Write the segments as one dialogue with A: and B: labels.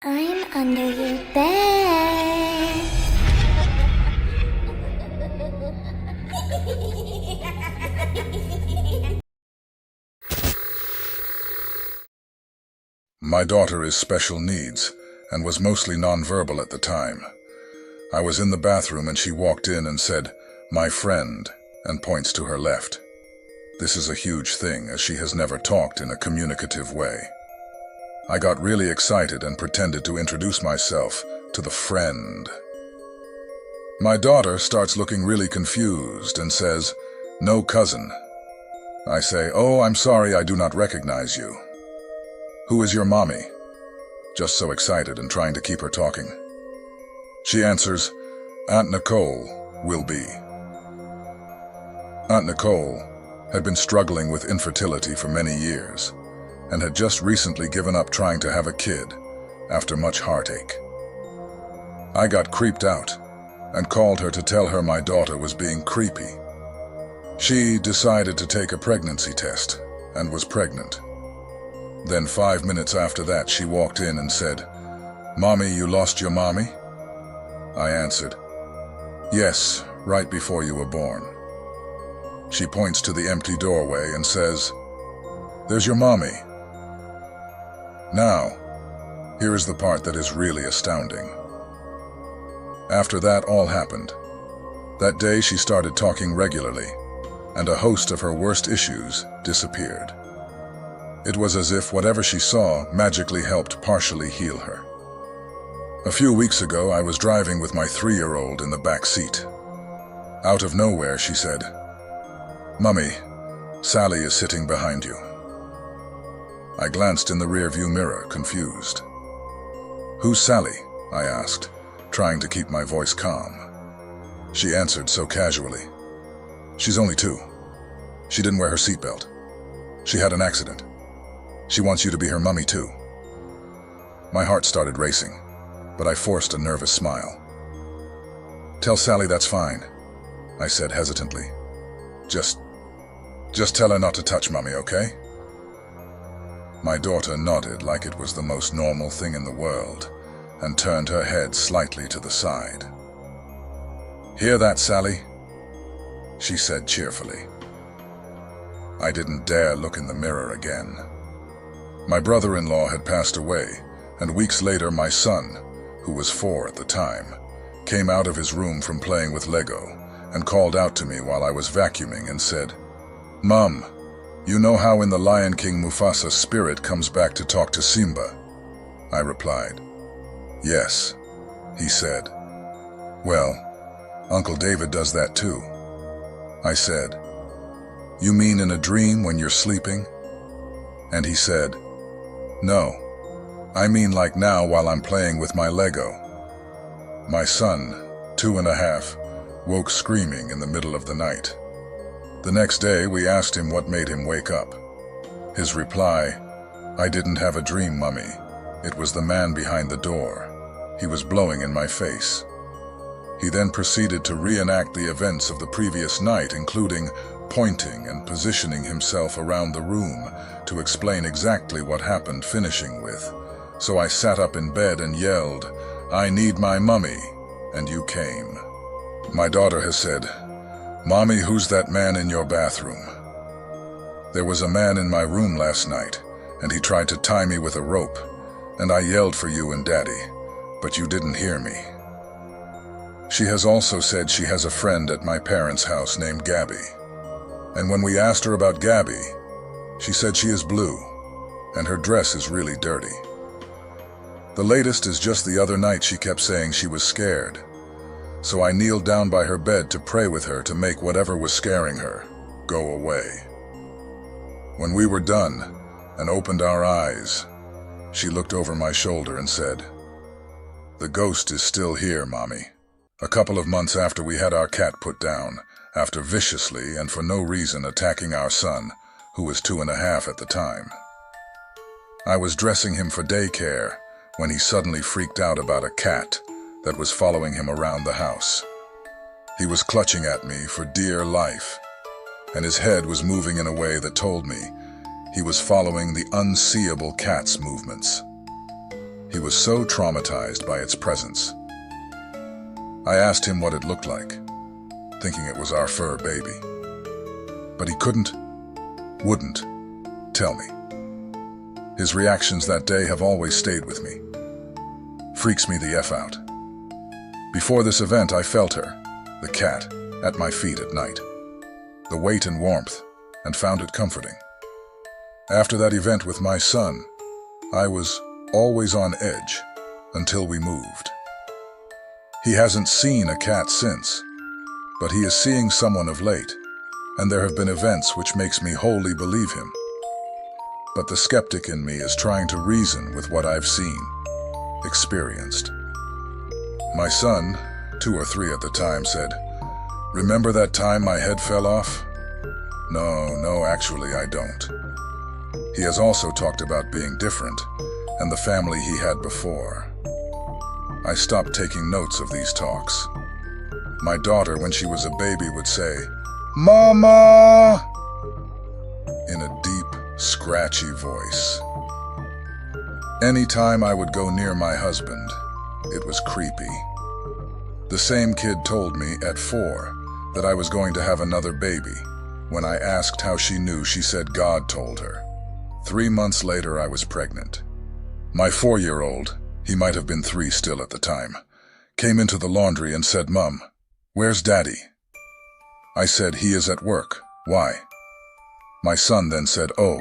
A: I'm under your bed.
B: My daughter is special needs and was mostly nonverbal at the time. I was in the bathroom and she walked in and said, "My friend," and points to her left. This is a huge thing as she has never talked in a communicative way. I got really excited and pretended to introduce myself to the friend. My daughter starts looking really confused and says, "No, cousin." I say, "Oh, I'm sorry, I do not recognize you." "Who is your mommy?" Just so excited and trying to keep her talking. She answers, "Aunt Nicole will be." Aunt Nicole had been struggling with infertility for many years and had just recently given up trying to have a kid after much heartache. I got creeped out and called her to tell her my daughter was being creepy. She decided to take a pregnancy test and was pregnant. Then 5 minutes after that, she walked in and said, "Mommy, you lost your mommy?" I answered, "Yes, right before you were born." She points to the empty doorway and says, "There's your mommy." Now, here is the part that is really astounding. After that all happened. That day she started talking regularly, and a host of her worst issues disappeared. It was as if whatever she saw magically helped partially heal her. A few weeks ago, I was driving with my 3-year-old in the back seat. Out of nowhere, she said, "Mummy, Sally is sitting behind you." I glanced in the rearview mirror, confused. "Who's Sally?" I asked, trying to keep my voice calm. She answered so casually, "She's only 2. She didn't wear her seatbelt. She had an accident. She wants you to be her mummy too." My heart started racing, but I forced a nervous smile. "Tell Sally that's fine," I said hesitantly. Just tell her not to touch Mummy, okay?" My daughter nodded like it was the most normal thing in the world and turned her head slightly to the side. "Hear that, Sally?" she said cheerfully. I didn't dare look in the mirror again. My brother-in-law had passed away, and weeks later my son, who was 4 at the time, came out of his room from playing with Lego and called out to me while I was vacuuming and said, "Mom, you know how in The Lion King Mufasa's spirit comes back to talk to Simba?" I replied, "Yes," he said. "Well, Uncle David does that too." I said, "You mean in a dream when you're sleeping?" And he said, "No, I mean like now while I'm playing with my Lego." My son, 2.5, woke screaming in the middle of the night. The next day, we asked him what made him wake up. His reply, "I didn't have a dream, Mummy. It was the man behind the door. He was blowing in my face." He then proceeded to reenact the events of the previous night, including pointing and positioning himself around the room to explain exactly what happened, finishing with, "So I sat up in bed and yelled, 'I need my mummy,' and you came." My daughter has said, "Mommy, who's that man in your bathroom?" There was a man in my room last night, and he tried to tie me with a rope, and I yelled for you and Daddy, but you didn't hear me. She has also said she has a friend at my parents' house named Gabby. And when we asked her about Gabby, she said she is blue, and her dress is really dirty. The latest is just the other night she kept saying she was scared. So I kneeled down by her bed to pray with her to make whatever was scaring her go away. When we were done and opened our eyes, she looked over my shoulder and said, "The ghost is still here, Mommy." A couple of months after we had our cat put down, after viciously and for no reason attacking our son, who was 2.5 at the time. I was dressing him for daycare when he suddenly freaked out about a cat that was following him around the house. He was clutching at me for dear life, and his head was moving in a way that told me he was following the unseeable cat's movements. He was so traumatized by its presence. I asked him what it looked like, thinking it was our fur baby. But he wouldn't tell me. His reactions that day have always stayed with me. Freaks me the F out. Before this event, I felt her, the cat, at my feet at night. The weight and warmth, and found it comforting. After that event with my son, I was always on edge until we moved. He hasn't seen a cat since, but he is seeing someone of late, and there have been events which makes me wholly believe him. But the skeptic in me is trying to reason with what I've seen, experienced. My son, 2 or 3 at the time, said, "Remember that time my head fell off?" No, actually I don't. He has also talked about being different and the family he had before. I stopped taking notes of these talks. My daughter, when she was a baby, would say, "Mama!" in a deep, scratchy voice. Anytime I would go near my husband, it was creepy. The same kid told me at 4 that I was going to have another baby. When I asked how she knew, she said God told her. 3 months later, I was pregnant. My 4-year-old, he might have been 3 still at the time, came into the laundry and said, "Mom, where's Daddy?" I said, "He is at work. Why?" My son then said, "Oh,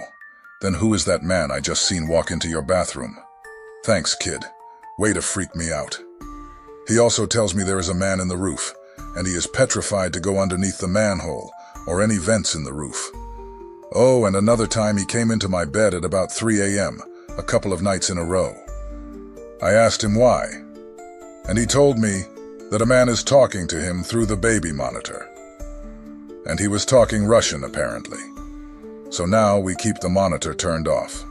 B: then who is that man I just seen walk into your bathroom?" "Thanks, kid. Way to freak me out." He also tells me there is a man in the roof, and he is petrified to go underneath the manhole or any vents in the roof. Oh, and another time he came into my bed at about 3 a.m., a couple of nights in a row. I asked him why, and he told me that a man is talking to him through the baby monitor. And he was talking Russian, apparently. So now we keep the monitor turned off.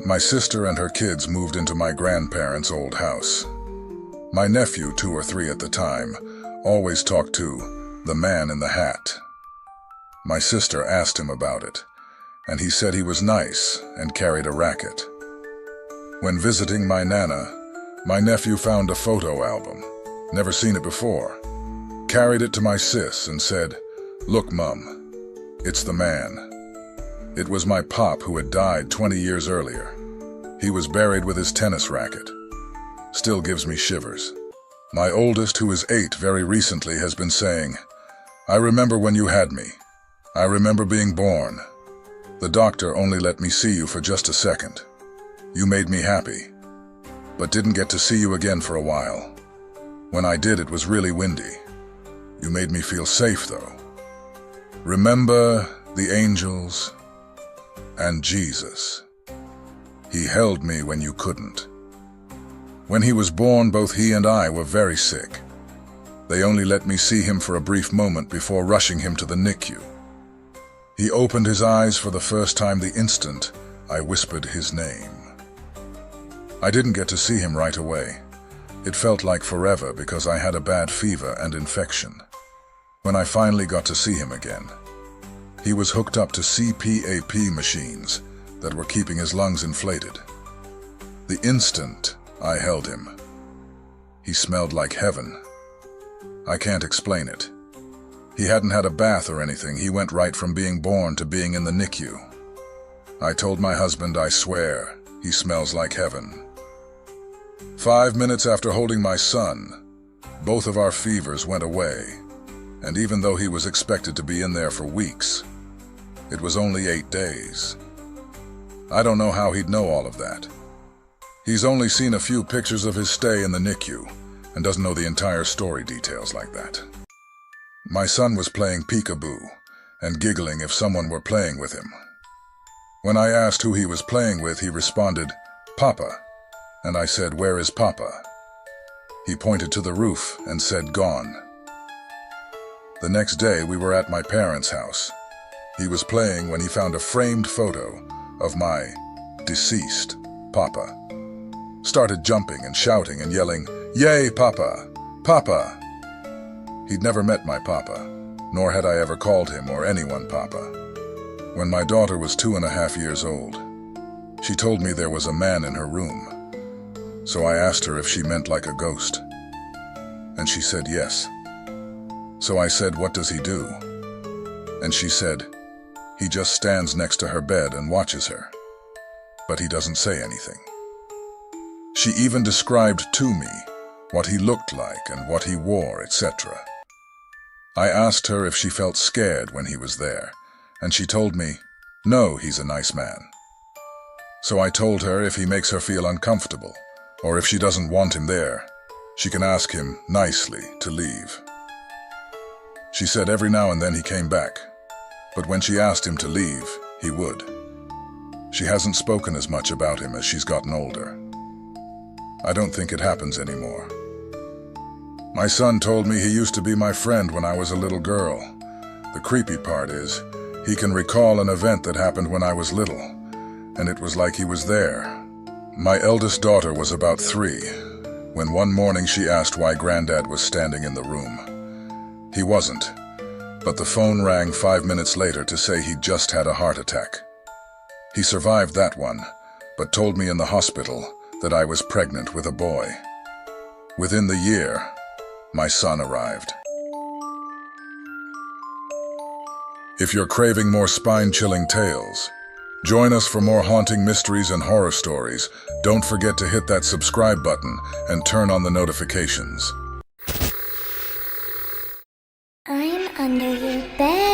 B: My sister and her kids moved into my grandparents' old house. My nephew, 2 or 3 at the time, always talked to the man in the hat. My sister asked him about it, and he said he was nice and carried a racket. When visiting my Nana, my nephew found a photo album, never seen it before, carried it to my sis and said, "Look, Mum, it's the man." It was my pop who had died 20 years earlier. He was buried with his tennis racket. Still gives me shivers. My oldest, who is 8 very recently, has been saying, "I remember when you had me. I remember being born. The doctor only let me see you for just a second. You made me happy, but didn't get to see you again for a while. When I did, it was really windy. You made me feel safe, though. Remember the angels and Jesus. He held me when you couldn't. When he was born, both he and I were very sick. They only let me see him for a brief moment before rushing him to the NICU. He opened his eyes for the first time the instant I whispered his name. I didn't get to see him right away. It felt like forever because I had a bad fever and infection. When I finally got to see him again, he was hooked up to CPAP machines that were keeping his lungs inflated. The instant I held him, he smelled like heaven. I can't explain it. He hadn't had a bath or anything. He went right from being born to being in the NICU. I told my husband, I swear, he smells like heaven. 5 minutes after holding my son, both of our fevers went away, and even though he was expected to be in there for weeks, it was only 8 days. I don't know how he'd know all of that. He's only seen a few pictures of his stay in the NICU and doesn't know the entire story details like that. My son was playing peekaboo and giggling if someone were playing with him. When I asked who he was playing with, he responded, "Papa," and I said, "Where is Papa?" He pointed to the roof and said, "Gone." The next day, we were at my parents' house. He was playing when he found a framed photo of my deceased Papa. Started jumping and shouting and yelling, "Yay, Papa! Papa!" He'd never met my Papa, nor had I ever called him or anyone Papa. When my daughter was 2.5 years old, she told me there was a man in her room. So I asked her if she meant like a ghost. And she said yes. So I said, what does he do? And she said, he just stands next to her bed and watches her. But he doesn't say anything. She even described to me what he looked like and what he wore, etc. I asked her if she felt scared when he was there, and she told me, no, he's a nice man. So I told her if he makes her feel uncomfortable, or if she doesn't want him there, she can ask him nicely to leave. She said every now and then he came back, but when she asked him to leave, he would. She hasn't spoken as much about him as she's gotten older. I don't think it happens anymore. My son told me he used to be my friend when I was a little girl. The creepy part is, he can recall an event that happened when I was little, and it was like he was there. My eldest daughter was about 3, when one morning she asked why Granddad was standing in the room. He wasn't, but the phone rang 5 minutes later to say he'd just had a heart attack. He survived that one, but told me in the hospital that I was pregnant with a boy. Within the year, my son arrived. If you're craving more spine-chilling tales, join us for more haunting mysteries and horror stories. Don't forget to hit that subscribe button and turn on the notifications.
A: I'm under your bed.